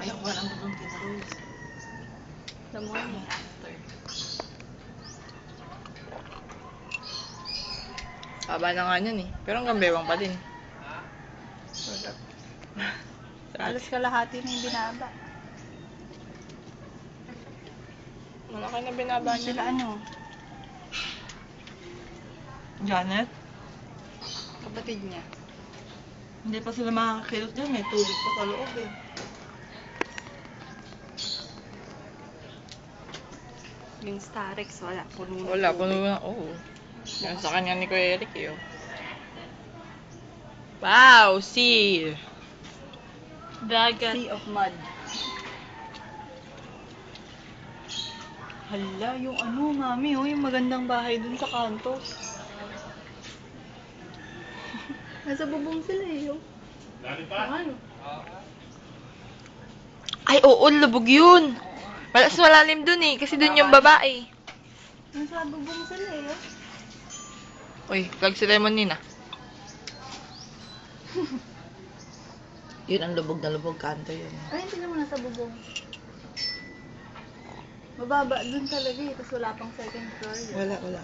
Ayaw ko lang doon kita Rose. The morning after. Haba na nga yan eh. Pero hanggang bewang pa din. Halos kalahati na yung binaba. Malaki na binaba niya. Sila ano? Janet? Kapatid niya. Hindi pa sila makakakilot dyan. May tubig pa sa loob eh. Yung Starex, wala. Puno na Wala, tubig. puno na. Oo. Yan sa kanya ni Kuya Eric eh. Oh. Wow, see. Dagat. Sea of mud. Hala, yung ano, mami, oh, yung magandang bahay dun sa kanto. Nasa bubong sila eh, oh. Ano? Ay, oo, lubog yun. Mas malalim dun eh, kasi dun yung babae. Nasa bubong sila eh, oh. Uy, flag si Lemon Nina. Yun ang lubog na lubog. Kanto yun. Ay, hindi naman nasa bubong. Mababa dun talaga eh, tapos wala pang second floor yun. Wala.